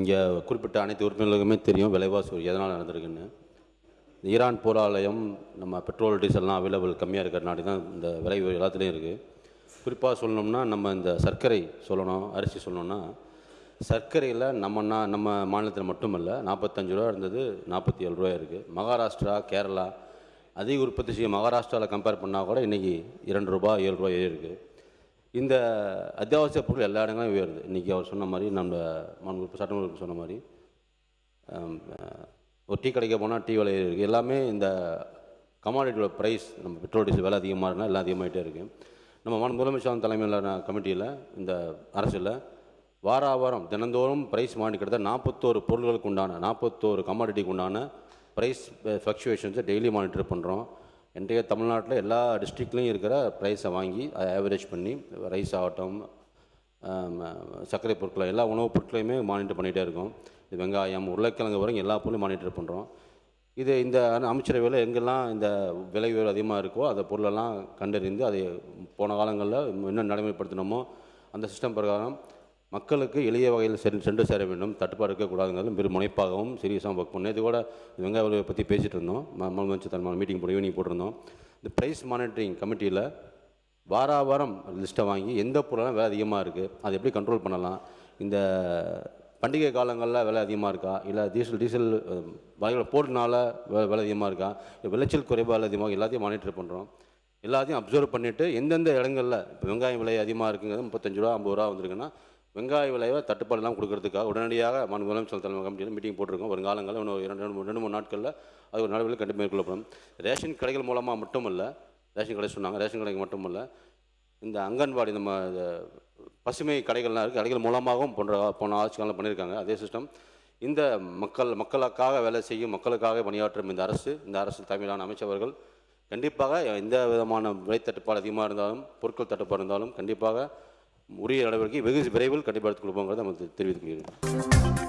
இங்கே குறிப்பிட்ட அனைத்து உறுப்பினர்களுக்குமே தெரியும் விலைவாசி எதனால் நடந்திருக்குன்னு. ஈரான் போராலயம் நம்ம பெட்ரோல் டீசல்லாம் அவைலபிள் கம்மியாக இருக்கிறனாடி தான் இந்த விலை எல்லாத்துலேயும் இருக்குது. குறிப்பாக சொல்லணும்னா நம்ம இந்த சர்க்கரை சொல்லணும், அரிசி சொல்லணும்னா சர்க்கரையில் நம்ம மாநிலத்தில் மட்டுமல்ல 45 ரூபா இருந்தது 47 ரூபா இருக்குது. மகாராஷ்டிரா, கேரளா அதிக உற்பத்தி செய்யும் மகாராஷ்டிராவில் கம்பேர் பண்ணால் கூட இன்றைக்கி 2 ரூபா 7 ரூபா ஏறி இருக்குது. இந்த அத்தியாவசிய பொருள் எல்லா இடங்களும் உயருது. இன்றைக்கி அவர் சொன்ன மாதிரி நம்ம சட்டமன்ற சொன்ன மாதிரி ஒரு டீ கடைக்க போனால் டீ விலை இருக்குது. எல்லாமே இந்த கமாடிட்டியோட ப்ரைஸ் நம்ம பெட்ரோல் டீசல் விலை அதிகமாக இருந்தால் எல்லாம் அதிகமாகிட்டே இருக்குது. நம்ம முதலமைச்சர் தலைமையிலான கமிட்டியில் இந்த அரசில் வாரம் தினந்தோறும் ப்ரைஸ் மாறி கிட்டத்தட்ட 41 பொருள்களுக்கு உண்டான 41 கமாடிட்டிக்கு உண்டான ப்ரைஸ் ஃப்ளக்சுவேஷன்ஸை டெய்லி மானிட்டர் பண்ணுறோம். இன்றைய தமிழ்நாட்டில் எல்லா டிஸ்ட்ரிக்ட்லேயும் இருக்கிற ப்ரைஸை வாங்கி அதை ஆவரேஜ் பண்ணி ரைஸ் ஆகட்டும், சர்க்கரை பொருட்கள் எல்லா உணவுப் பொருட்களையுமே மானிட்டர் பண்ணிகிட்டே இருக்கோம். வெங்காயம், உருளைக்கிழங்கு வரைக்கும் எல்லா பொருளையும் மானிட்டர் பண்ணுறோம். இது இந்த அமைச்சரவையில் எங்கெல்லாம் இந்த விலை உயர்வு அதிகமாக இருக்கோ அந்த பொருளெல்லாம் கண்டறிந்து அதை போன காலங்களில் இன்னும் நடைமுறைப்படுத்தினோமோ அந்த சிஸ்டம் பிரகாரம் மக்களுக்கு எளிய வகையில் சென்று சேர வேண்டும், தட்டுப்பாடு இருக்கக்கூடாதுங்கிறது பெரும் முனைப்பாகவும் சீரியஸாக ஒர்க் பண்ணோம். இது கூட வெங்காய விலையை பற்றி பேசிகிட்டு இருந்தோம். முதலமைச்சர் தலைமையிலான மீட்டிங் ஈவினிங் போட்டிருந்தோம். இந்த ப்ரைஸ் மானிட்டரிங் கமிட்டியில் வாரம் லிஸ்ட்டை வாங்கி எந்த பொருளெல்லாம் விலை அதிகமாக இருக்குது அதை எப்படி கண்ட்ரோல் பண்ணலாம், இந்த பண்டிகை காலங்களில் விலை அதிகமாக இருக்கா, இல்லை டீசல் விலைகளை போடுறதுனால விலை அதிகமாக இருக்கா, விளைச்சல் குறைபாடு அதிகமாக எல்லாத்தையும் மானிட்டர் பண்ணுறோம். எல்லாத்தையும் அப்சர்வ் பண்ணிவிட்டு எந்தெந்த இடங்களில் இப்போ வெங்காயம் விலை அதிகமாக இருக்குங்கிறது 35 ரூபா 50 ரூபா வந்திருக்குன்னா வெங்காய விலையை தட்டுப்பாடெல்லாம் கொடுக்கறதுக்காக உடனடியாக முதலமைச்சர் தலைமை கமிட்டியில் மீட்டிங் போட்டிருக்கோம். வருங்காலங்களில் இன்னும் 2-3 நாட்களில் அது ஒரு நடவடிக்கை கண்டிப்பாக மேற்கொள்ளப்படும். ரேஷன் கடைகள் மூலமாக மட்டுமல்ல, ரேஷன் கடை சொன்னாங்க, ரேஷன் கடைக்கு மட்டுமல்ல, இந்த அங்கன்வாடி நம்ம பசுமை கடைகள்லாம் இருக்குது, கடைகள் மூலமாகவும் போன ஆட்சி காலம் பண்ணியிருக்காங்க. அதே சிஸ்டம் இந்த மக்களுக்காக வேலை செய்யும், மக்களுக்காக பணியாற்றும் இந்த அரசு தலைமையிலான அமைச்சர்கள் கண்டிப்பாக எந்த விதமான விலை தட்டுப்பாடு அதிகமாக இருந்தாலும், பொருட்கள் தட்டுப்பாடு இருந்தாலும் கண்டிப்பாக உரிய நடவடிக்கை வெகு விரைவில் கண்டிப்பாக எடுத்துக் கொடுப்போங்கிறத நம்ம தெரிவித்துக் கொள்கிறேன்.